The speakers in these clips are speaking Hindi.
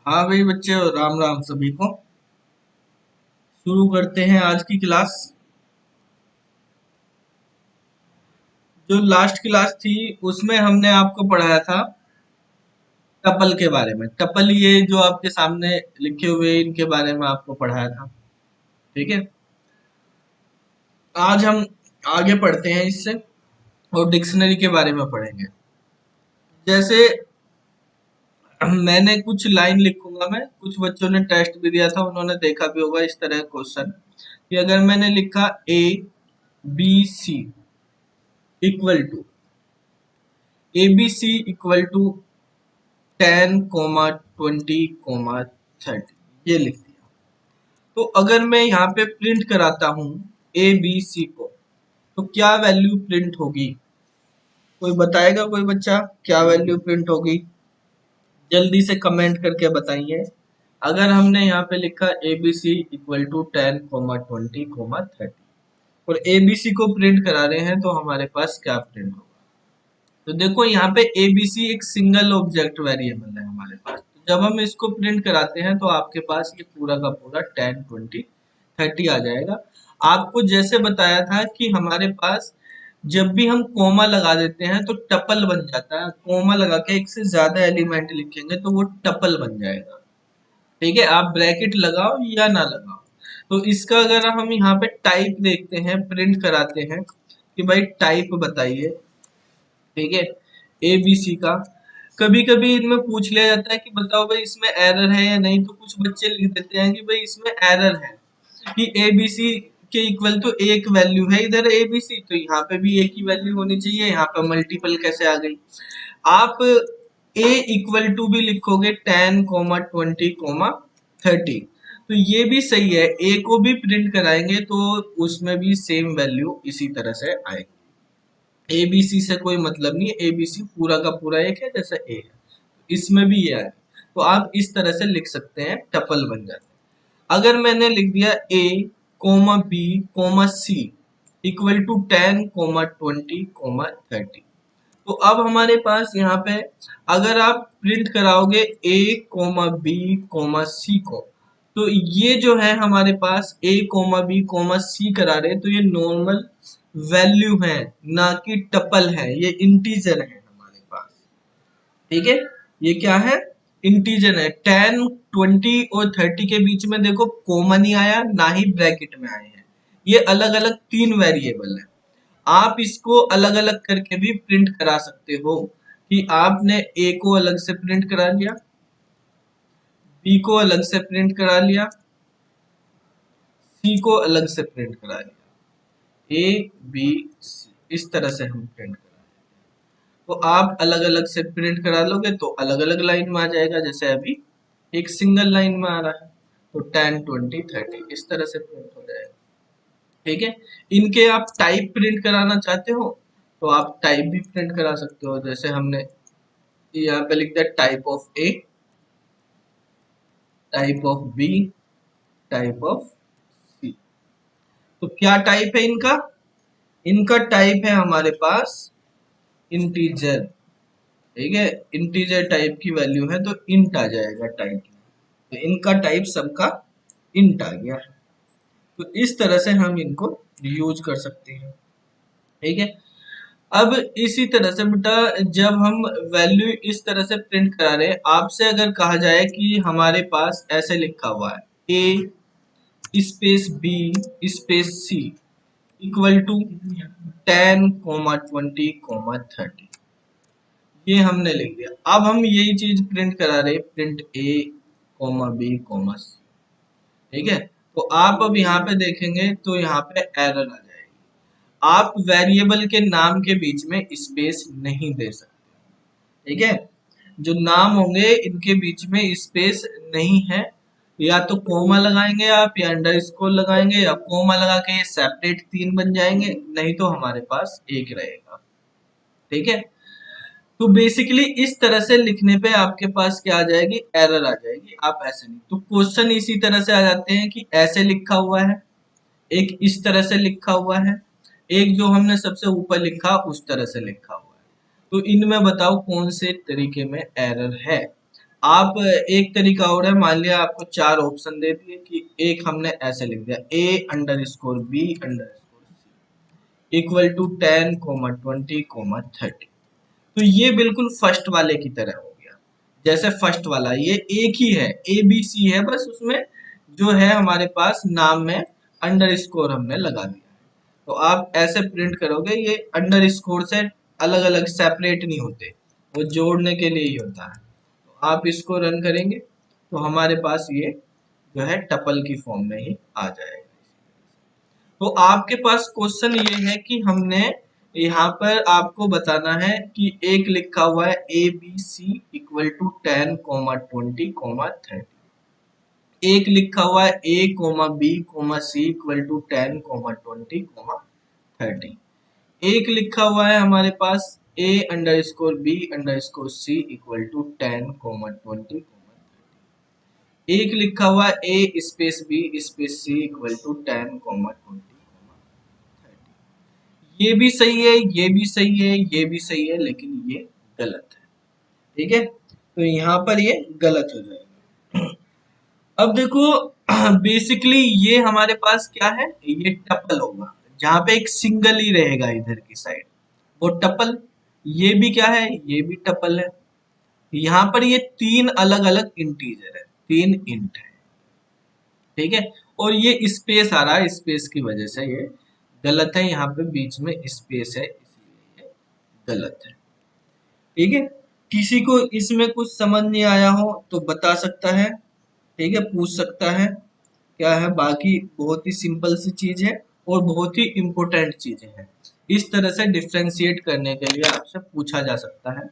हाँ भाई बच्चे, राम राम सभी को। शुरू करते हैं आज की क्लास। जो लास्ट क्लास थी उसमें हमने आपको पढ़ाया था टपल के बारे में। टपल ये जो आपके सामने लिखे हुए इनके बारे में आपको पढ़ाया था। ठीक है। आज हम आगे पढ़ते हैं इससे और डिक्शनरी के बारे में पढ़ेंगे। जैसे मैंने कुछ लाइन लिखूंगा, मैं कुछ बच्चों ने टेस्ट भी दिया था, उन्होंने देखा भी होगा इस तरह क्वेश्चन कि अगर मैंने लिखा A B C equal to A B C equal to 10, 20, 30 ये लिख दिया। तो अगर मैं यहाँ पे प्रिंट कराता हूँ ए बी सी को, तो क्या वैल्यू प्रिंट होगी? कोई बताएगा? कोई बच्चा क्या वैल्यू प्रिंट होगी? जल्दी से कमेंट करके बताइए। अगर हमने यहाँ पे लिखा A B C equal to 10, 20, 30 और ए बी सी को प्रिंट करा रहे हैं तो हमारे पास क्या प्रिंट होगा? तो देखो यहाँ पे एबीसी एक सिंगल ऑब्जेक्ट वेरिएबल है हमारे पास। तो जब हम इसको प्रिंट कराते हैं तो आपके पास ये पूरा का पूरा 10, 20, 30 आ जाएगा। आपको जैसे बताया था कि हमारे पास जब भी हम कोमा लगा देते हैं तो टपल बन जाता है। कोमा लगा के एक से ज्यादा एलिमेंट लिखेंगे तो वो टपल बन जाएगा। ठीक है, आप ब्रैकेट लगाओ या ना लगाओ। तो इसका अगर हम यहाँ पे टाइप देखते हैं, प्रिंट कराते हैं कि भाई टाइप बताइए। ठीक है, ए बी सी का कभी कभी इनमें पूछ लिया जाता है कि बताओ भाई इसमें एरर है या नहीं, तो कुछ बच्चे लिख देते हैं कि भाई इसमें एरर है कि ए बी सी के इक्वल तो एक वैल्यू है इधर ए बी सी, तो यहाँ पे भी एक ही वैल्यू होनी चाहिए, यहाँ पे मल्टीपल कैसे आ गई? आप ए इक्वल टू भी लिखोगे 10, 20, 30, तो ये भी सही है। ए को भी प्रिंट कराएंगे तो उसमें भी सेम वैल्यू इसी तरह से आएगी। ए बी सी से कोई मतलब नहीं है, ए बी सी पूरा का पूरा एक है जैसा ए है, इसमें भी ये है। तो आप इस तरह से लिख सकते हैं, टपल बन जाते हैं। अगर मैंने लिख दिया A comma B comma C equal to 10, 20, 30, तो अब हमारे पास यहाँ पे अगर आप प्रिंट कराओगे ए कोमा बी कोमा सी को, तो ये जो है हमारे पास ए कोमा बी कोमा सी करा रहे हैं, तो ये नॉर्मल वैल्यू है, ना कि टपल है, ये इंटीजर है हमारे पास। ठीक है, ये क्या है? इंटीजर है। 10, 20 और 30 के बीच में देखो कोमा नहीं आया, ना ही ब्रैकेट में आए हैं। ये अलग अलग तीन वेरिएबल है। आप इसको अलग अलग करके भी प्रिंट करा सकते हो कि आपने ए को अलग से प्रिंट करा लिया, बी को अलग से प्रिंट करा लिया, सी को अलग से प्रिंट करा लिया। ए बी सी इस तरह से हम प्रिंट करा, तो आप अलग अलग से प्रिंट करा लोगे तो अलग अलग लाइन में आ जाएगा, जैसे अभी एक सिंगल लाइन में आ रहा है। तो 10, 20, 30 इस तरह से प्रिंट हो जाएगा। ठीक है, इनके आप टाइप प्रिंट कराना चाहते हो तो आप टाइप भी प्रिंट करा सकते हो, जैसे हमने यहाँ पे लिख दिया type of A, type of B, type of C. तो क्या टाइप है इनका? इनका टाइप है हमारे पास इंटीजर। ठीक है, इंटीजर टाइप की वैल्यू है तो इंट आ जाएगा टाइप में। तो इनका टाइप सबका इंट आ गया। तो इस तरह से हम इनको यूज कर सकते हैं। ठीक है, अब इसी तरह से बेटा जब हम वैल्यू इस तरह से प्रिंट करा रहे हैं, आपसे अगर कहा जाए कि हमारे पास ऐसे लिखा हुआ है A space B space C equal to 10, 20, 30, ये हमने लिख दिया। अब हम यही चीज प्रिंट करा रहे, प्रिंट ए कोमा बी कोमा सी। ठीक है, तो आप अब यहाँ पे देखेंगे तो यहाँ पे एरर आ जाएगी। आप वेरिएबल के नाम के बीच में स्पेस नहीं दे सकते। ठीक है, जो नाम होंगे इनके बीच में स्पेस नहीं है। या तो कोमा लगाएंगे आप, या अंडरस्कोर लगाएंगे, या कोमा लगा के ये सेपरेट तीन बन जाएंगे, नहीं तो हमारे पास एक रहेगा। ठीक है, तो बेसिकली इस तरह से लिखने पे आपके पास क्या आ जाएगी? एरर आ जाएगी। आप ऐसे नहीं, तो क्वेश्चन इसी तरह से आ जाते हैं कि ऐसे लिखा हुआ है, एक इस तरह से लिखा हुआ है, एक जो हमने सबसे ऊपर लिखा उस तरह से लिखा हुआ है। तो इनमें बताओ कौन से तरीके में एरर है? आप एक तरीका और है, मान लिया आपको चार ऑप्शन दे दिए कि एक हमने ऐसे लिख दिया A underscore B underscore C equal to 10, 20, 30। तो ये बिल्कुल फर्स्ट वाले की तरह हो गया। जैसे फर्स्ट वाला ये एक ही है, ए बी सी है, बस उसमें जो है हमारे पास नाम में अंडर स्कोर हमने लगा दिया है। तो आप ऐसे प्रिंट करोगे, ये अंडर स्कोर से अलग अलग सेपरेट नहीं होते, वो जोड़ने के लिए ही होता है। तो आप इसको रन करेंगे तो हमारे पास ये जो है टपल की फॉर्म में ही आ जाएगा। तो आपके पास क्वेश्चन ये है कि हमने यहाँ पर आपको बताना है कि एक लिखा हुआ है A B C equal to 10, 20, 30। एक लिखा हुआ है A comma B comma C equal to 10, 20, 30। एक लिखा हुआ है हमारे पास A underscore B underscore C equal to 10, 20, 30। एक लिखा हुआ है A space B space C equal to 10, 20, 30। ये भी सही है, ये भी सही है, ये भी सही है, लेकिन ये गलत है। ठीक है, तो यहाँ पर ये गलत हो जाएगा। अब देखो बेसिकली ये हमारे पास क्या है, ये टपल होगा जहां पे एक सिंगल ही रहेगा इधर की साइड, वो टपल। ये भी क्या है, ये भी टपल है। यहाँ पर ये तीन अलग अलग इंटीजर है, तीन इंट है। ठीक है, और ये स्पेस आ रहा है, स्पेस की वजह से ये गलत है, यहाँ पे बीच में स्पेस है इसलिए ये गलत है। ठीक है, किसी को इसमें कुछ समझ नहीं आया हो तो बता सकता है, ठीक है, पूछ सकता है। क्या है, बाकी बहुत ही सिंपल सी चीज है और बहुत ही इम्पोर्टेंट चीजें हैं। इस तरह से डिफ्रेंशिएट करने के लिए आपसे पूछा जा सकता है।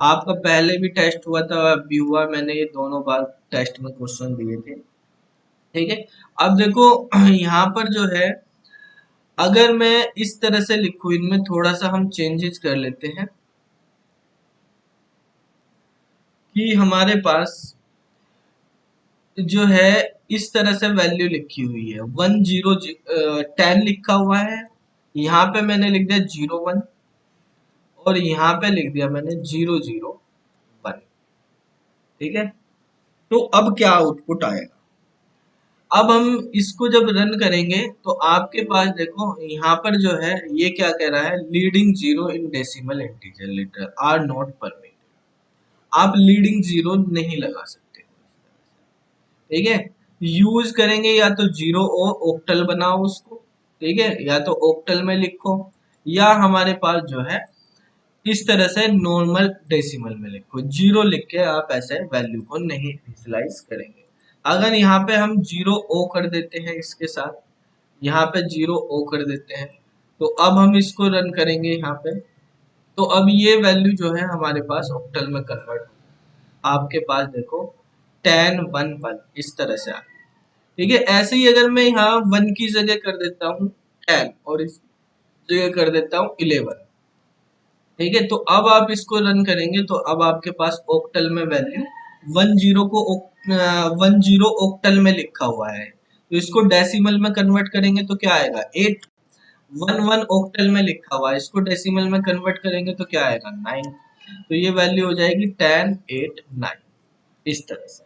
आपका पहले भी टेस्ट हुआ था, अभी हुआ, मैंने ये दोनों बार टेस्ट में क्वेश्चन दिए थे। ठीक है, अब देखो यहाँ पर जो है, अगर मैं इस तरह से लिखूं, इनमें थोड़ा सा हम चेंजेस कर लेते हैं कि हमारे पास जो है इस तरह से वैल्यू लिखी हुई है 10 लिखा हुआ है, यहाँ पे मैंने लिख दिया 01 और यहाँ पे लिख दिया मैंने 001। ठीक है, तो अब क्या आउटपुट आएगा, अब हम इसको जब रन करेंगे तो आपके पास देखो यहाँ पर जो है ये क्या कह रहा है, leading zero in decimal integer letter are not permitted. आप लीडिंग जीरो नहीं लगा सकते। ठीक है, यूज करेंगे या तो जीरो और ऑक्टल बनाओ उसको, ठीक है, या तो ऑक्टल में लिखो, या हमारे पास जो है इस तरह से नॉर्मल डेसिमल में लिखो। जीरो लिख के आप ऐसे वैल्यू को नहीं इनिशियलाइज करेंगे। अगर यहाँ पे हम जीरो ओ कर देते हैं, इसके साथ यहाँ पे जीरो ओ कर देते हैं, तो अब हम इसको रन करेंगे यहाँ पे, तो अब ये वैल्यू जो है हमारे पास ऑक्टल में कन्वर्ट हो, आपके पास देखो 10, 1, 1 इस तरह से आ गया। ठीक है, ऐसे ही अगर मैं यहाँ 1 की जगह कर देता हूँ 10 और इस जगह कर देता हूँ 11। ठीक है, तो अब आप इसको रन करेंगे तो अब आपके पास ऑक्टल में वैल्यू 10 ऑक्टल में लिखा हुआ है, तो इसको डेसिमल में कन्वर्ट करेंगे तो क्या आएगा 8। 11 ऑक्टल में लिखा हुआ है, इसको डेसिमल में कन्वर्ट करेंगे तो क्या आएगा 9। तो ये वैल्यू हो जाएगी 10, 8, 9 इस तरह से।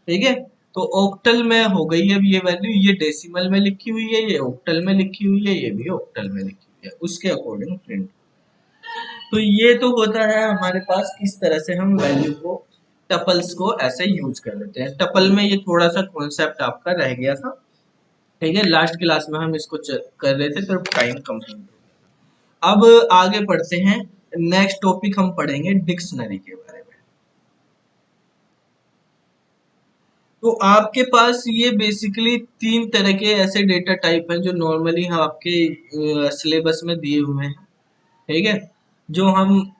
ठीक है, तो ऑक्टल में हो गई अब ये वैल्यू, ये डेसिमल में लिखी हुई है, ये ऑक्टल में लिखी हुई है, ये भी ऑक्टल में लिखी हुई है, उसके अकॉर्डिंग प्रिंट। तो ये तो होता है हमारे पास किस तरह से हम वैल्यू को, टपल्स को ऐसे यूज कर लेते हैं। टपल में ये थोड़ा सा कॉन्सेप्ट आपका रह गया था। ठीक है, लास्ट क्लास में हम इसको कर रहे थे तो टाइम कंप्लीट हो गया। अब आगे बढ़ते हैं, नेक्स्ट टॉपिक हम पढ़ेंगे डिक्शनरी के बारे में। तो आपके पास ये बेसिकली तीन तरह के ऐसे डेटा टाइप हैं जो नॉर्मली हम आपके सिलेबस में दिए हुए हैं। ठीक है, जो हम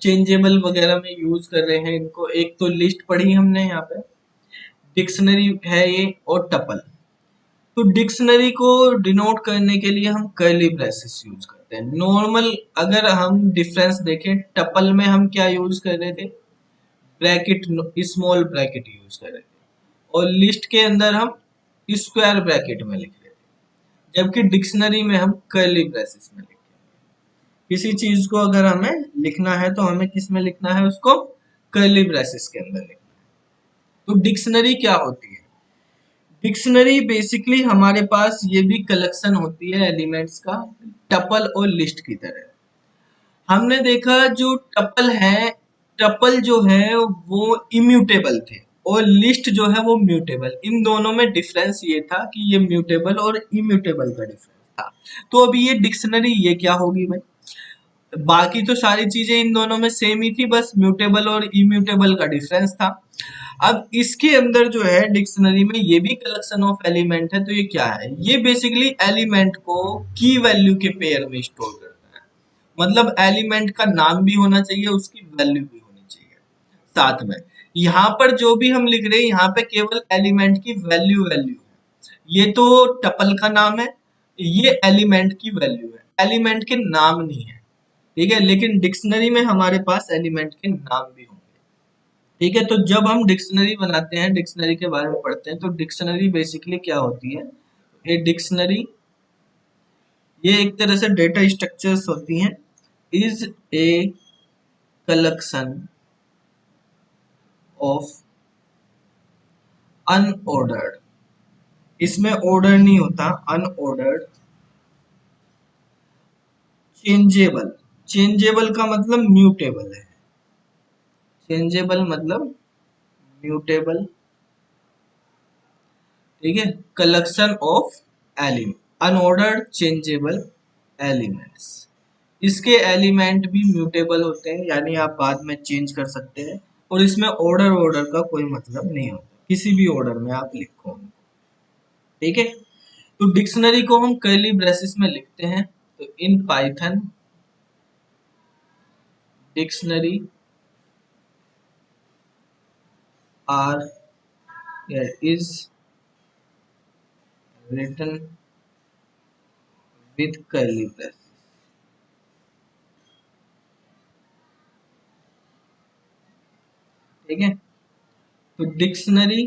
चेंजेबल वगैरह में यूज कर रहे हैं इनको, एक तो लिस्ट पढ़ी हमने यहाँ पे, डिक्शनरी है ये, और टपल। तो डिक्शनरी को डिनोट करने के लिए हम कर्ली ब्रेसेस यूज करते हैं। नॉर्मल अगर हम डिफरेंस देखें, टपल में हम क्या यूज कर रहे थे, ब्रैकेट, स्मॉल ब्रैकेट यूज कर रहे थे, और लिस्ट के अंदर हम स्क्वायर ब्रैकेट में लिख रहे थे, जबकि डिक्शनरी में हम कर्ली ब्रेसेस में लिखते हैं। किसी चीज को अगर हमें लिखना है तो हमें किस में लिखना है, उसको कर्ली ब्रेसेस के अंदर लिखना है। तो डिक्शनरी क्या होती है? डिक्शनरी बेसिकली हमारे पास ये भी कलेक्शन होती है एलिमेंट्स का, टपल और लिस्ट की तरह। हमने देखा जो टपल है, टपल जो है वो इम्यूटेबल थे और लिस्ट जो है वो म्यूटेबल। इन दोनों में डिफरेंस ये था कि ये म्यूटेबल और इम्यूटेबल का डिफरेंस था। तो अभी ये डिक्शनरी ये क्या होगी भाई? बाकी तो सारी चीजें इन दोनों में सेम ही थी, बस म्यूटेबल और इम्यूटेबल का डिफरेंस था। अब इसके अंदर जो है डिक्शनरी में ये भी कलेक्शन ऑफ एलिमेंट है, तो ये क्या है? ये बेसिकली एलिमेंट को की वैल्यू के पेयर में स्टोर करता है। मतलब एलिमेंट का नाम भी होना चाहिए, उसकी वैल्यू भी होनी चाहिए साथ में। यहाँ पर जो भी हम लिख रहे हैं यहाँ पे केवल एलिमेंट की वैल्यू वैल्यू है। ये तो टपल का नाम है, ये एलिमेंट की वैल्यू है, एलिमेंट के नाम नहीं है। ठीक है, लेकिन डिक्शनरी में हमारे पास एलिमेंट के नाम भी होंगे। ठीक है, तो जब हम डिक्शनरी बनाते हैं, डिक्शनरी के बारे में पढ़ते हैं, तो डिक्शनरी बेसिकली क्या होती है? ये डिक्शनरी ये एक तरह से डेटा स्ट्रक्चर्स होती हैं। Is a collection of unordered, इसमें ऑर्डर नहीं होता, अनऑर्डर्ड चेंजेबल। चेंजेबल का मतलब म्यूटेबल है, चेंजेबल मतलब म्यूटेबल। ठीक है, collection of element, unordered changeable elements. इसके एलिमेंट भी म्यूटेबल होते हैं, यानी आप बाद में चेंज कर सकते हैं। और इसमें ऑर्डर ऑर्डर का कोई मतलब नहीं होता, किसी भी ऑर्डर में आप लिखो। ठीक है, तो डिक्शनरी को हम कर्ली ब्रेसेस में लिखते हैं। तो in Python dictionary are is written with curly braces। ठीक है, तो dictionary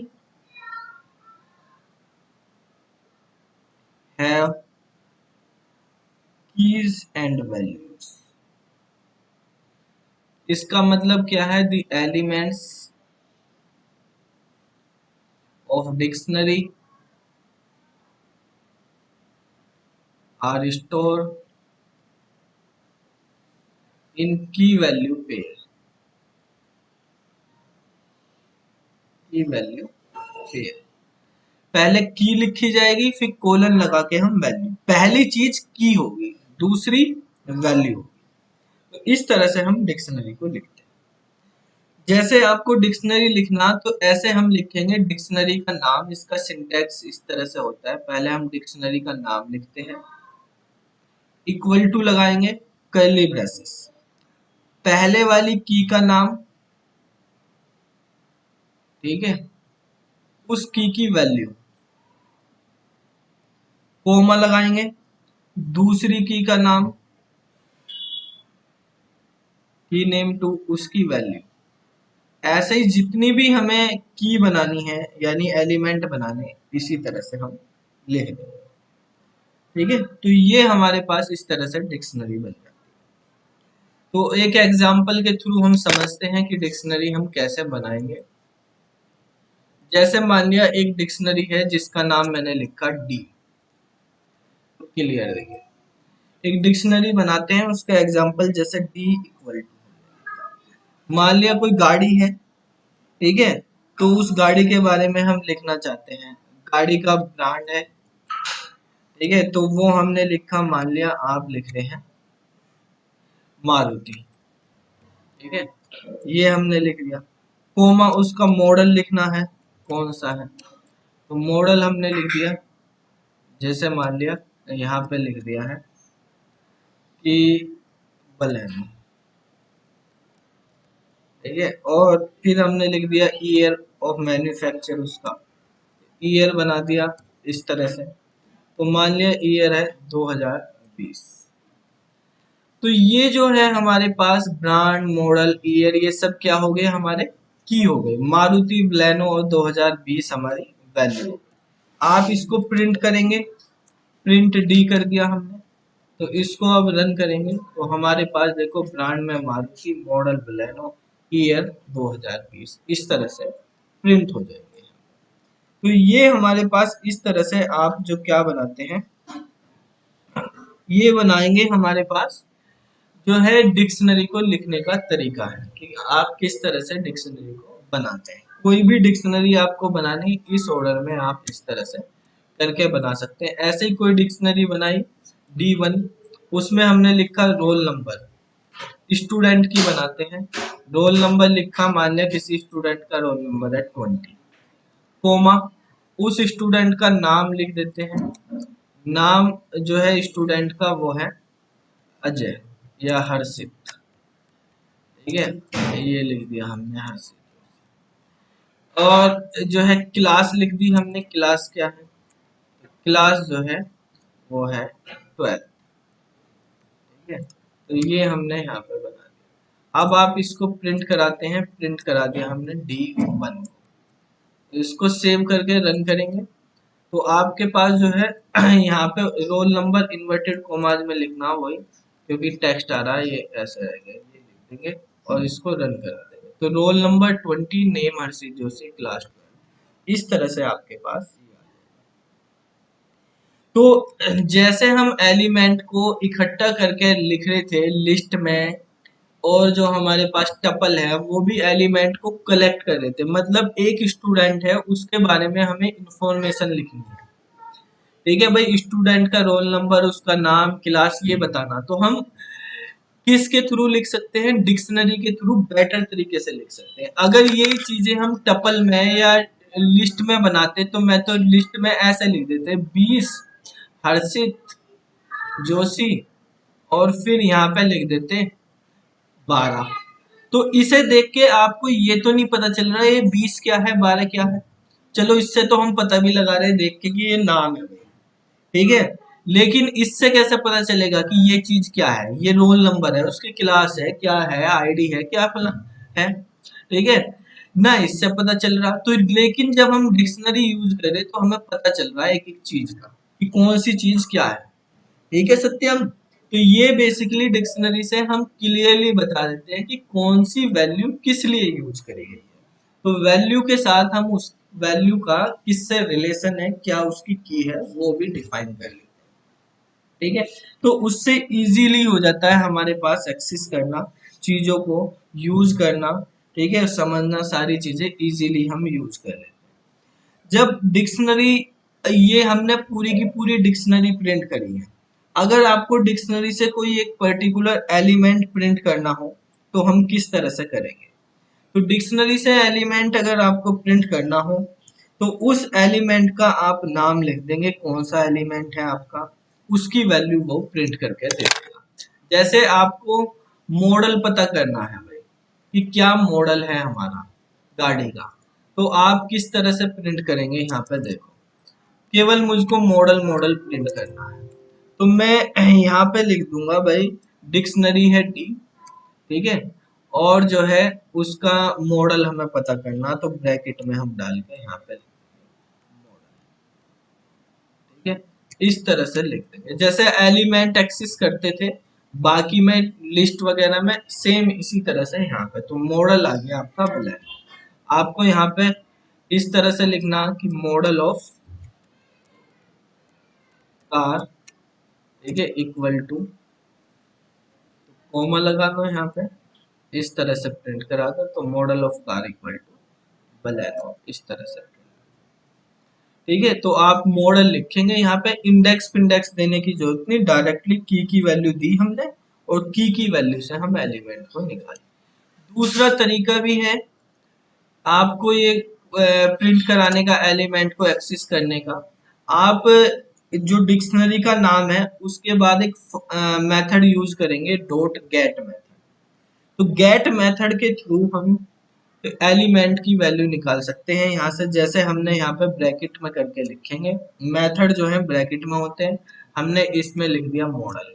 have keys and values. इसका मतलब क्या है? The elements of dictionary are store in key value pair, key value pair. पहले की लिखी जाएगी, फिर कोलन लगा के हम वैल्यू, पहली चीज की होगी, दूसरी वैल्यू होगी। तो इस तरह से हम डिक्शनरी को लिखते हैं। जैसे आपको डिक्शनरी लिखना, तो ऐसे हम लिखेंगे डिक्शनरी का नाम। इसका सिंटैक्स इस तरह से होता है, पहले हम डिक्शनरी का नाम लिखते हैं, इक्वल टू लगाएंगे, कर्ली ब्रेसेस, पहले वाली की का नाम, ठीक है, उस की वैल्यू, कोमा लगाएंगे, दूसरी की का नाम, की नेम टू उसकी वैल्यू। ऐसे ही जितनी भी हमें की बनानी है, यानी एलिमेंट बनाने, इसी तरह से हम लिख देंगे। ठीक है, तो ये हमारे पास इस तरह से डिक्शनरी बन जाती है। तो एक एग्जांपल के थ्रू हम समझते हैं कि डिक्शनरी हम कैसे बनाएंगे। जैसे मान लिया एक डिक्शनरी है जिसका नाम मैंने लिखा डी। क्लियर? देखिए, एक डिक्शनरी बनाते हैं, उसका एग्जांपल जैसे डी इक्वल टू, मान लिया कोई गाड़ी है, ठीक है, तो उस गाड़ी के बारे में हम लिखना चाहते हैं, गाड़ी का ब्रांड है, ठीक है, तो वो हमने लिखा, मान लिया आप लिख रहे हैं मारुति। ठीक है, ये हमने लिख दिया, कोमा उसका मॉडल लिखना है, कौन सा है, तो मॉडल हमने लिख दिया, जैसे मान लिया यहाँ पे लिख दिया है कि बलेनो। ठीक है, और फिर हमने लिख दिया ईयर ऑफ मैन्युफैक्चर, उसका ईयर बना दिया इस तरह से। तो मान लिया ईयर है 2020। तो ये जो है हमारे पास ब्रांड, मॉडल, ईयर, ये सब क्या हो गए? हमारे की हो गए। मारुति बलेनो और 2020 हमारी वैल्यू। आप इसको प्रिंट करेंगे, प्रिंट डी कर दिया हमने, तो इसको अब रन करेंगे, तो हमारे पास देखो ब्रांड में मारुति, मॉडल बलेनो, ईयर 2020, इस तरह से प्रिंट हो जाएंगे। तो ये हमारे पास इस तरह से आप जो क्या बनाते हैं, ये बनाएंगे हमारे पास जो है डिक्शनरी को लिखने का तरीका है कि आप किस तरह से डिक्शनरी को बनाते हैं। कोई भी डिक्शनरी आपको बनानी इस ऑर्डर में आप इस तरह से करके बना सकते हैं। ऐसे ही कोई डिक्शनरी बनाई D1, उसमें हमने लिखा रोल नंबर, स्टूडेंट की बनाते हैं, रोल नंबर लिखा, मान लिया किसी स्टूडेंट का रोल नंबर है 20, कोमा उस स्टूडेंट का नाम लिख देते हैं, नाम जो है स्टूडेंट का वो है अजय या हर्षित, ठीक है, ये लिख दिया हमने हर्षित। और जो है क्लास लिख दी हमने, क्लास क्या है, क्लास जो है वो है 12, ठीक है। तो ये हमने यहाँ पे बना दिया। अब आप इसको प्रिंट कराते हैं, प्रिंट करा दिया हमने D1, तो इसको सेव करके रन करेंगे तो आपके पास जो है यहाँ पे रोल नंबर इन्वर्टेड कोमाज में लिखना वही, क्योंकि टेक्स्ट आ रहा है ये ऐसा रहेगा, ये लिख देंगे और इसको रन करा देंगे। तो रोल नंबर 20, नेम हर्षित जोशी, क्लास 12, इस तरह से आपके पास। तो जैसे हम एलिमेंट को इकट्ठा करके लिख रहे थे लिस्ट में, और जो हमारे पास टपल है वो भी एलिमेंट को कलेक्ट कर रहे थे, मतलब एक स्टूडेंट है उसके बारे में हमें इंफॉर्मेशन लिखनी है, ठीक है भाई, स्टूडेंट का रोल नंबर, उसका नाम, क्लास, ये बताना। तो हम किसके थ्रू लिख सकते हैं, डिक्शनरी के थ्रू बेटर तरीके से लिख सकते हैं। अगर ये चीजें हम टपल में या लिस्ट में बनाते तो मैं तो लिस्ट में ऐसे लिख देते 20 हर्षित जोशी और फिर यहाँ पे लिख देते 12। तो इसे देख के आपको ये तो नहीं पता चल रहा है ये 20 क्या है 12 क्या है, चलो इससे तो हम पता भी लगा रहे हैं देख के कि ये नाम है, ठीक है। लेकिन इससे कैसे पता चलेगा कि ये चीज क्या है, ये रोल नंबर है, उसकी क्लास है, क्या है, आईडी है, क्या फला है, ठीक है ना, इससे पता चल रहा। तो लेकिन जब हम डिक्शनरी यूज करें तो हमें पता चल रहा है एक एक चीज का कि कौन सी चीज क्या है, ठीक है सत्यम। तो ये बेसिकली डिक्शनरी से हम क्लियरली बता देते हैं कि कौन सी वैल्यू किस लिए यूज करी गई है। तो वैल्यू के साथ हम उस वैल्यू का किससे रिलेशन है, क्या उसकी की है, वो भी डिफाइन कर लेते हैं, ठीक है। तो उससे इजीली हो जाता है हमारे पास एक्सेस करना, चीजों को यूज करना, ठीक है, समझना, सारी चीजें इजीली हम यूज कर लेते हैं। जब डिक्शनरी, ये हमने पूरी की पूरी डिक्शनरी प्रिंट करी है। अगर आपको डिक्शनरी से कोई एक पर्टिकुलर एलिमेंट प्रिंट करना हो तो हम किस तरह से करेंगे। तो डिक्शनरी से एलिमेंट अगर आपको प्रिंट करना हो तो उस एलिमेंट का आप नाम लिख देंगे, कौन सा एलिमेंट है आपका, उसकी वैल्यू वो प्रिंट करके दे देगा। जैसे आपको मॉडल पता करना है भाई कि क्या मॉडल है हमारा गाड़ी का, तो आप किस तरह से प्रिंट करेंगे, यहाँ पे देखो, केवल मुझको मॉडल मॉडल प्रिंट करना है तो मैं यहाँ पे लिख दूंगा भाई डिक्शनरी है डी, ठीक है, और जो है उसका मॉडल हमें पता करना, तो ब्रैकेट में हम डाल के यहाँ पे मॉडल, ठीक है, इस तरह से लिख देंगे जैसे एलिमेंट एक्सेस करते थे बाकी में लिस्ट वगैरह में, सेम इसी तरह से यहाँ पे। तो मॉडल आ गया आपका ब्लैक, आपको यहाँ पे इस तरह से लिखना कि मॉडल ऑफ कार, ठीक है, इक्वल टू, कॉमा लगा दो यहाँ पे, इस तरह से प्रिंट करा दो, तो model of car equal to Baleno, इस तरह से, ठीक है। तो आप मॉडल लिखेंगे, यहाँ पे इंडेक्स पिंडेक्स देने की जरूरत नहीं, डायरेक्टली की वैल्यू दी हमने और की वैल्यू से हम एलिमेंट को निकालें। दूसरा तरीका भी है आपको ये प्रिंट कराने का, एलिमेंट को एक्सेस करने का। आप जो डिक्शनरी का नाम है उसके बाद एक मेथड यूज करेंगे, डॉट गेट मेथड। तो गेट मेथड के थ्रू हम एलिमेंट की वैल्यू निकाल सकते हैं यहाँ से, जैसे हमने यहाँ पे ब्रैकेट में करके लिखेंगे, मेथड जो है ब्रैकेट में होते हैं, हमने इसमें लिख दिया मॉडल।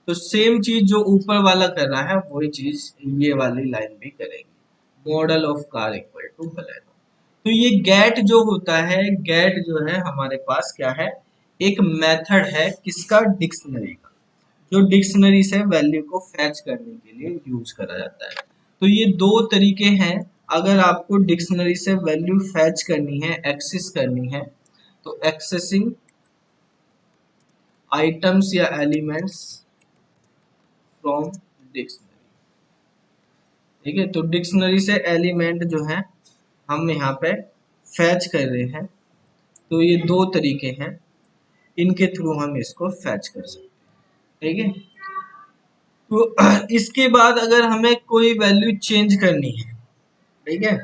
तो सेम चीज जो ऊपर वाला कर रहा है वही चीज ये वाली लाइन भी करेगी, model of car equal to Baleno. तो ये गेट जो होता है, गेट जो है हमारे पास क्या है, एक मेथड है किसका, डिक्शनरी का, जो डिक्शनरी से वैल्यू को फैच करने के लिए यूज करा जाता है। तो ये दो तरीके हैं अगर आपको डिक्शनरी से वैल्यू फैच करनी है, एक्सेस करनी है, तो एक्सेसिंग आइटम्स या एलिमेंट्स फ्रॉम डिक्शनरी। ठीक है, तो डिक्शनरी से एलिमेंट जो है हम यहाँ पे फैच कर रहे हैं, तो ये दो तरीके हैं, इनके थ्रू हम इसको फैच कर सकते हैं। ठीक है, तो इसके बाद अगर हमें कोई वैल्यू चेंज करनी है, ठीक है,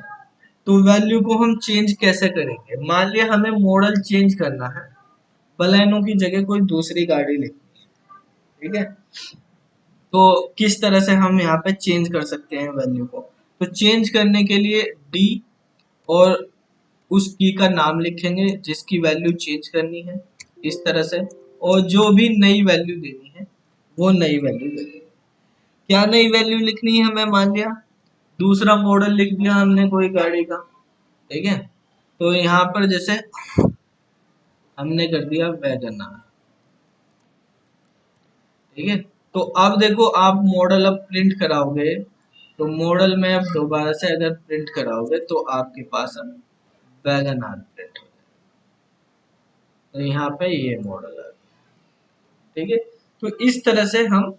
तो वैल्यू को हम चेंज कैसे करेंगे? मान लिया हमें मॉडल चेंज करना है, बलेनो की जगह कोई दूसरी गाड़ी लेनी है, ठीक है, तो किस तरह से हम यहाँ पे चेंज कर सकते हैं वैल्यू को? तो चेंज करने के लिए डी और उस की का नाम लिखेंगे जिसकी वैल्यू चेंज करनी है, इस तरह से, और जो भी नई वैल्यू देनी है वो नई वैल्यू देनी है। क्या नई वैल्यू लिखनी है हमें? मान लिया दूसरा मॉडल लिख दिया हमने कोई गाड़ी का, ठीक है, तो यहाँ पर जैसे हमने कर दिया वैगन आर। ठीक है, तो अब देखो आप मॉडल अब प्रिंट कराओगे, तो मॉडल में अब दोबारा से अगर प्रिंट कराओगे तो आपके पास अब वैगन आर प्रिंट हो जाएगा। तो यहाँ पे ये मॉडल है। ठीक है, तो इस तरह से हम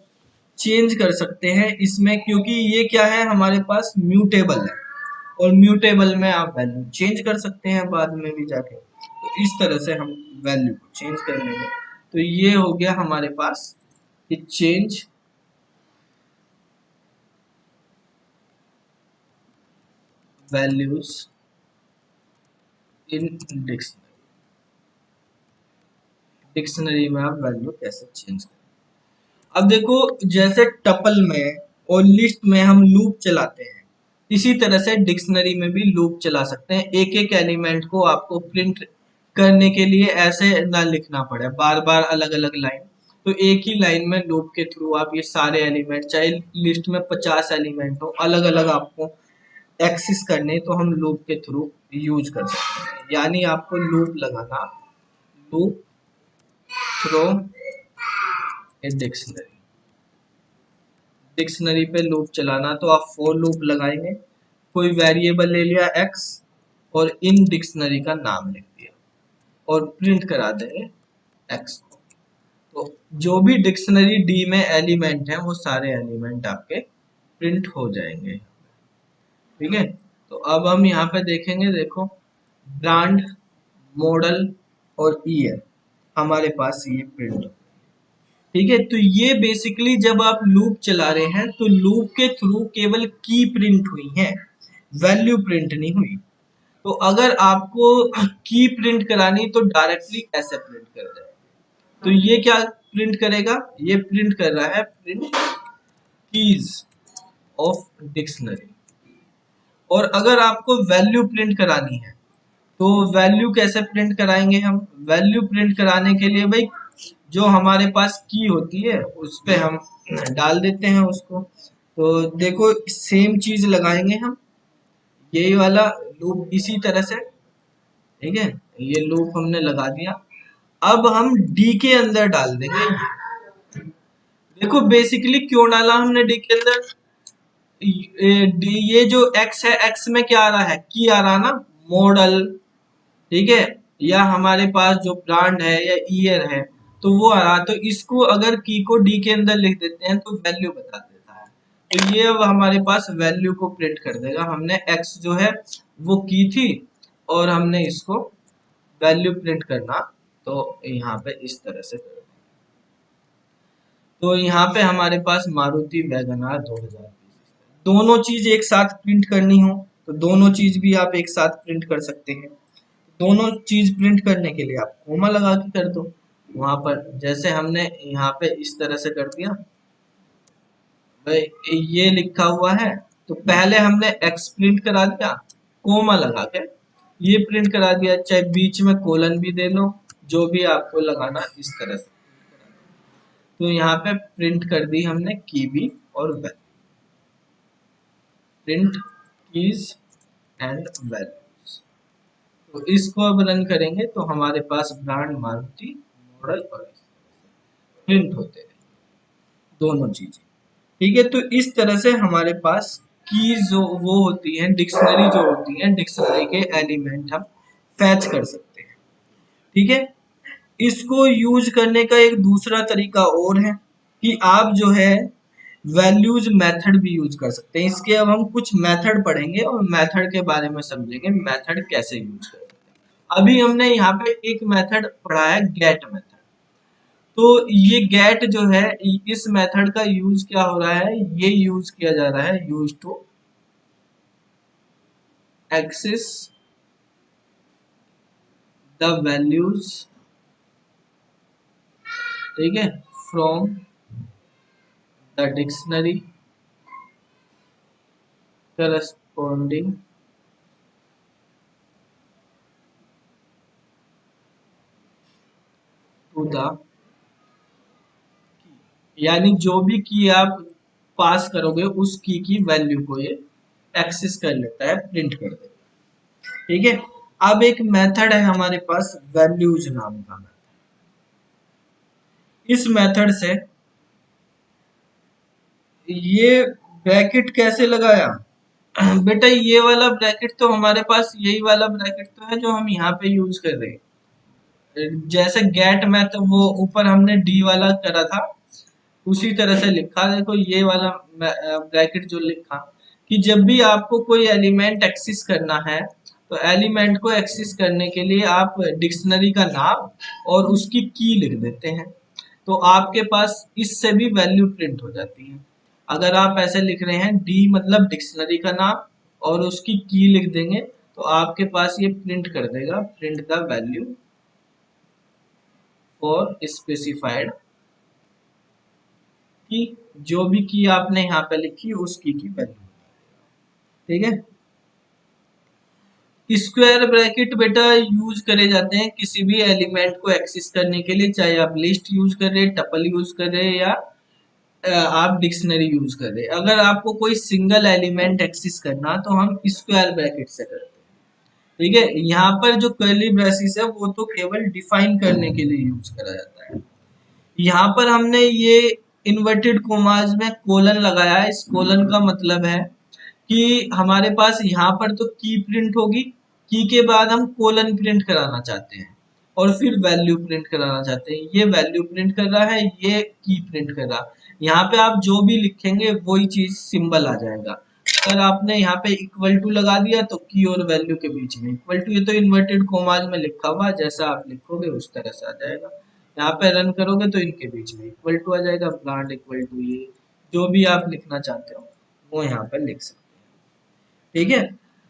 चेंज कर सकते हैं इसमें, क्योंकि ये क्या है हमारे पास म्यूटेबल है, और म्यूटेबल में आप वैल्यू चेंज कर सकते हैं बाद में भी जाके। तो इस तरह से हम वैल्यू को चेंज कर लेंगे। तो ये हो गया हमारे पास कि change values in dictionary. Dictionary में आप वैल्यू कैसे चेंज करें? अब देखो जैसे टपल में और लिस्ट में हम लूप चलाते हैं, इसी तरह से डिक्शनरी में भी लूप चला सकते हैं। एक एक एलिमेंट को आपको प्रिंट करने के लिए ऐसे ना लिखना पड़े बार बार अलग अलग लाइन, तो एक ही लाइन में लूप के थ्रू आप ये सारे एलिमेंट, चाहे लिस्ट में 50 एलिमेंट हो, अलग अलग आपको एक्सेस करने, तो हम लूप के थ्रू यूज कर सकते हैं। यानी आपको लूप लगाना, loop through a dictionary, dictionary पे लूप चलाना, तो आप फॉर लूप लगाएंगे, कोई वेरिएबल ले लिया x और इन डिक्शनरी का नाम लिख दिया और प्रिंट करा देंगे x को। तो जो भी डिक्शनरी डी में एलिमेंट है वो सारे एलिमेंट आपके प्रिंट हो जाएंगे। ठीक है, तो अब हम यहाँ पे देखेंगे, देखो ब्रांड, मॉडल और ईयर हमारे पास ये प्रिंट। ठीक है, तो ये बेसिकली जब आप लूप चला रहे हैं तो लूप के थ्रू केवल की प्रिंट हुई है, वैल्यू प्रिंट नहीं हुई। तो अगर आपको की प्रिंट करानी तो डायरेक्टली ऐसे प्रिंट कर देगा। तो ये क्या प्रिंट करेगा? ये प्रिंट कर रहा है प्रिंट कीज ऑफ डिक्शनरी। और अगर आपको वैल्यू प्रिंट करानी है तो वैल्यू कैसे प्रिंट कराएंगे हम? वैल्यू प्रिंट कराने के लिए भाई जो हमारे पास की होती है उस पे हम डाल देते हैं उसको। तो देखो सेम चीज लगाएंगे हम, यही वाला लूप इसी तरह से। ठीक है, ये लूप हमने लगा दिया, अब हम डी के अंदर डाल देंगे। देखो बेसिकली क्यों डाला हमने डी के अंदर? ये जो एक्स है, एक्स में क्या आ रहा है? की आ रहा ना, मॉडल, ठीक है, या हमारे पास जो ब्रांड है या ईयर है तो वो आ रहा। तो इसको अगर की को डी के अंदर लिख देते हैं तो वैल्यू बता देता है। तो ये अब हमारे पास वैल्यू को प्रिंट कर देगा। हमने एक्स जो है वो की थी और हमने इसको वैल्यू प्रिंट करना, तो यहाँ पे इस तरह से कर। तो यहाँ पे हमारे पास मारुति वैगन आर 2020, दोनों चीज एक साथ प्रिंट करनी हो तो दोनों चीज भी आप एक साथ प्रिंट कर सकते हैं। दोनों चीज प्रिंट करने के लिए आप कोमा लगा के कर दो वहां पर, जैसे हमने यहाँ पे इस तरह से कर दिया। भाई ये लिखा हुआ है तो पहले हमने एक्स प्रिंट करा दिया कोमा लगा के, ये प्रिंट करा दिया, चाहे बीच में कोलन भी दे लो, जो भी आपको लगाना इस तरह से। तो यहाँ पे प्रिंट कर दी हमने की भी और value, print keys and values. तो इसको अब रन करेंगे तो हमारे पास ब्रांड, मारुति, मॉडल और प्रिंट होते हैं दोनों चीजें। ठीक है, तो इस तरह से हमारे पास कीज जो वो होती हैं, डिक्शनरी जो होती हैं, डिक्शनरी के एलिमेंट हम फैच कर सकते हैं। ठीक है, इसको यूज करने का एक दूसरा तरीका और है कि आप जो है वैल्यूज मेथड भी यूज कर सकते हैं। इसके अब हम कुछ मेथड पढ़ेंगे और मेथड के बारे में समझेंगे, मेथड कैसे यूज कर सकते हैं। अभी हमने यहाँ पे एक मेथड पढ़ा है, गेट मेथड। तो ये गेट जो है, इस मेथड का यूज क्या हो रहा है, ये यूज किया जा रहा है, use to access the values, ठीक है, from the dictionary corresponding to the, यानी जो भी की आप पास करोगे उस की वैल्यू को ये एक्सेस कर लेता है, प्रिंट कर देता है। ठीक है, अब एक मेथड है हमारे पास वैल्यूज नाम का मेथड। इस मेथड से ये ब्रैकेट कैसे लगाया बेटा, ये वाला ब्रैकेट तो हमारे पास, यही वाला ब्रैकेट तो है जो हम यहाँ पे यूज कर रहे हैं। जैसे गेट मैथ वो ऊपर हमने डी वाला करा था, उसी तरह से लिखा। देखो ये वाला ब्रैकेट जो लिखा कि जब भी आपको कोई एलिमेंट एक्सेस करना है तो एलिमेंट को एक्सेस करने के लिए आप डिक्शनरी का नाम और उसकी की लिख देते हैं, तो आपके पास इससे भी वैल्यू प्रिंट हो जाती है। अगर आप ऐसे लिख रहे हैं डी मतलब डिक्शनरी का नाम और उसकी की लिख देंगे तो आपके पास ये प्रिंट कर देगा, print the value for specified की, जो भी की आपने यहाँ पे लिखी उस की वैल्यू। ठीक है, स्क्वायर ब्रैकेट बेटा यूज करे जाते हैं किसी भी एलिमेंट को एक्सेस करने के लिए, चाहे आप लिस्ट यूज कर रहे हैं, टपल यूज कर रहे हैं, या आप डिक्शनरी यूज कर रहे हैं। अगर आपको कोई सिंगल एलिमेंट एक्सेस करना तो हम स्क्वायर ब्रैकेट से करते हैं। ठीक है, यहाँ पर जो कर्ली ब्रेसिस है वो तो केवल डिफाइन करने के लिए यूज करा जाता है। यहाँ पर हमने ये इन्वर्टेड कोमास में कोलन लगाया है। इस कोलन का मतलब है कि हमारे पास यहाँ पर तो की प्रिंट होगी, की के बाद हम कोलन प्रिंट कराना चाहते हैं और फिर वैल्यू प्रिंट कराना चाहते हैं। ये वैल्यू प्रिंट कर रहा है, ये की प्रिंट कर रहा है। यहाँ पे आप जो भी लिखेंगे वही चीज सिंबल आ जाएगा। अगर आपने यहाँ पे इक्वल टू लगा दिया तो की और वैल्यू के बीच में इक्वल टू, ये तो इन्वर्टेड कोमास में लिखा हुआ, जैसा आप लिखोगे उस तरह से आ जाएगा। यहाँ पे रन करोगे तो इनके बीच में इक्वल टू आ जाएगा, ब्रांड इक्वल टू, ये जो भी आप लिखना चाहते हो वो यहाँ पर लिख सकते हैं। ठीक है,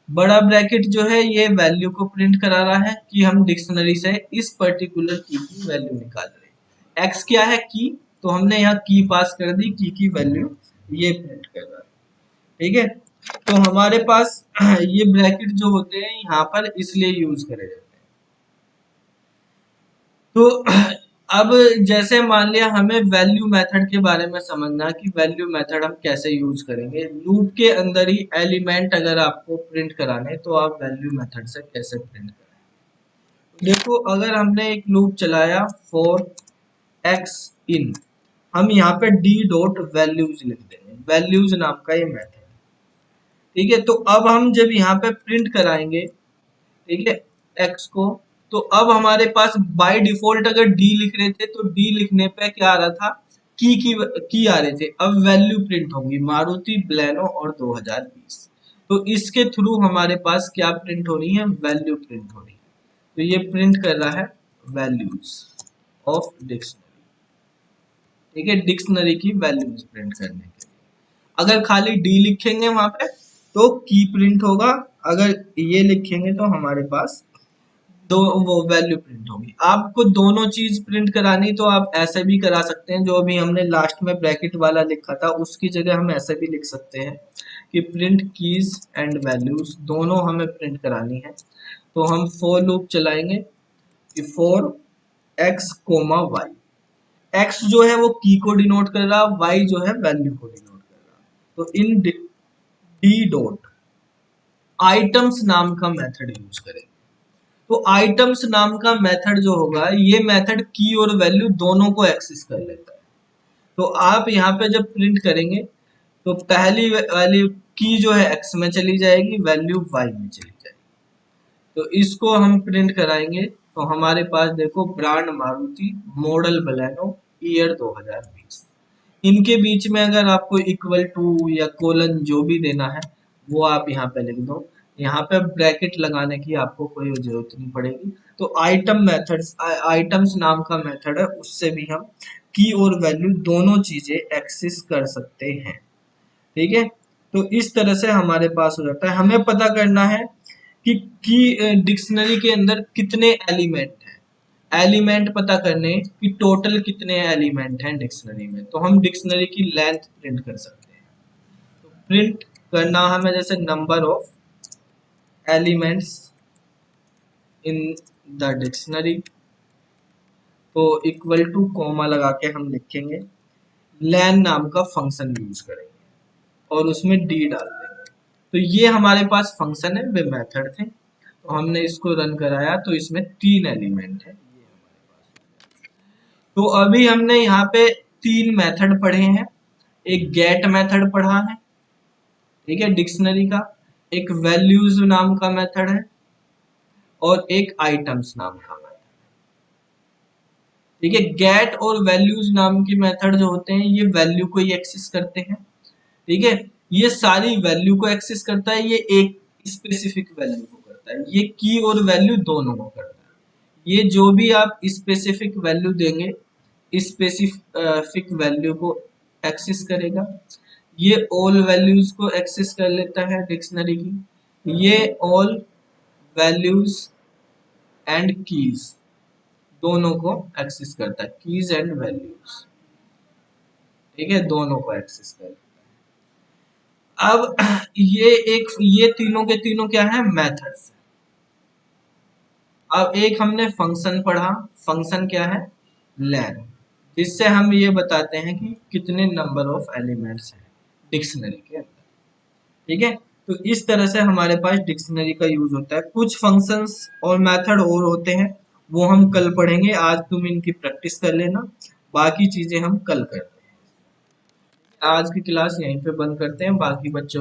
बड़ा ब्रैकेट जो है ये वैल्यू को प्रिंट करा रहा है कि हम डिक्शनरी से इस पर्टिकुलर की वैल्यू निकाल रहे हैं। एक्स क्या है, की, तो हमने यहाँ की पास कर दी, की वैल्यू ये प्रिंट कर रहा है। ठीक है, तो हमारे पास ये ब्रैकेट जो होते हैं यहाँ पर इसलिए यूज करे जाते हैं। तो अब जैसे मान लिया हमें वैल्यू मेथड के बारे में समझना कि वैल्यू मेथड हम कैसे यूज करेंगे। लूप के अंदर ही एलिमेंट अगर आपको प्रिंट कराने तो आप वैल्यू मेथड से कैसे प्रिंट करें। देखो, अगर हमने एक लूप चलाया फॉर एक्स इन, हम यहाँ पे डी डॉट वैल्यूज लिख देंगे, वैल्यूज नाम का ये मेथड। ठीक है, तो अब हम जब यहाँ पे प्रिंट कराएंगे, ठीक है, एक्स को, तो अब हमारे पास बाय डिफॉल्ट अगर डी लिख रहे थे तो डी लिखने पे क्या आ रहा था, की आ रहे थे। अब वैल्यू प्रिंट होगी मारुति ब्लेनो और 2020, तो इसके थ्रू हमारे पास क्या प्रिंट हो रही है, वैल्यू प्रिंट हो रही है। तो ये प्रिंट कर रहा है वैल्यूज ऑफ डिक्शनरी। ठीक है, डिक्शनरी की वैल्यूज प्रिंट करने के लिए अगर खाली डी लिखेंगे वहां पे तो की प्रिंट होगा, अगर ये लिखेंगे तो हमारे पास दो वो वैल्यू प्रिंट होगी। आपको दोनों चीज प्रिंट करानी तो आप ऐसे भी करा सकते हैं, जो अभी हमने लास्ट में ब्रैकेट वाला लिखा था उसकी जगह हम ऐसे भी लिख सकते हैं कि प्रिंट कीज एंड वैल्यूज, दोनों हमें प्रिंट करानी है। तो हम फॉर लूप चलाएंगे कि for X comma Y, X जो है वो की को डिनोट कर रहा, वाई जो है वैल्यू को डिनोट कर रहा। तो इन डी डॉट आइटम्स नाम का मेथड यूज करेंगे। तो आइटम्स नाम का मेथड जो होगा, ये मेथड की और वैल्यू दोनों को एक्सेस कर लेता है। तो आप यहाँ पे जब प्रिंट करेंगे तो पहली वाली की जो है x में चली जाएगी, वैल्यू y में चली जाएगी। तो इसको हम प्रिंट कराएंगे तो हमारे पास देखो brand Maruti, model Baleno, year 2020। इनके बीच में अगर आपको इक्वल टू या कोलन जो भी देना है वो आप यहाँ पे लिख दो। यहाँ पे ब्रैकेट लगाने की आपको कोई जरूरत नहीं पड़ेगी। तो आइटम मेथड्स, आइटम्स नाम का मेथड है, उससे भी हम की और वैल्यू दोनों चीजें एक्सेस कर सकते हैं। ठीक है, तो इस तरह से हमारे पास हो जाता है। हमें पता करना है कि डिक्शनरी के अंदर कितने एलिमेंट हैं। एलिमेंट पता करने कि टोटल कितने एलिमेंट हैं डिक्शनरी में, तो हम डिक्शनरी की लेंथ प्रिंट कर सकते हैं। तो प्रिंट करना हमें जैसे number of elements in the dictionary, तो इक्वल टू कॉमा लगा के हम लिखेंगे, लेन नाम का फंक्शन यूज करेंगे और उसमें डी डाल देंगे। तो ये हमारे पास फंक्शन है, वे मेथड थे, तो हमने इसको रन कराया तो इसमें 3 एलिमेंट है। तो अभी हमने यहाँ पे 3 मेथड पढ़े हैं। एक गेट मेथड पढ़ा है, ठीक है, डिक्शनरी का। एक वैल्यूज नाम का मेथड है और एक आइटम्स नाम का मेथड। ठीक है, गेट और वैल्यूज नाम के मेथड जो होते हैं ये वैल्यू को ही एक्सेस करते हैं। ठीक है, ये सारी वैल्यू को एक्सेस करता है, ये एक स्पेसिफिक वैल्यू को करता है। ये की और वैल्यू दोनों को करता है। ये जो भी आप स्पेसिफिक वैल्यू देंगे, स्पेसिफिक वैल्यू को एक्सेस करेगा। ये ऑल वैल्यूज को एक्सेस कर लेता है डिक्शनरी की। ये ऑल वैल्यूज एंड कीज दोनों को एक्सेस करता है, कीज एंड वैल्यूज। ठीक है, दोनों को एक्सेस करता है। अब ये तीनों के तीनों क्या है, मेथड्स। अब एक हमने फंक्शन पढ़ा, फंक्शन क्या है, लेन, जिससे हम ये बताते हैं कि कितने नंबर ऑफ एलिमेंट्स हैं डिक्शनरी के अंदर। ठीक है, तो इस तरह से हमारे पास डिक्शनरी का यूज होता है। कुछ फंक्शंस और मेथड और होते हैं, वो हम कल पढ़ेंगे। आज तुम इनकी प्रैक्टिस कर लेना, बाकी चीजें हम कल करते हैं। आज की क्लास यहीं पे बंद करते हैं, बाकी बच्चों की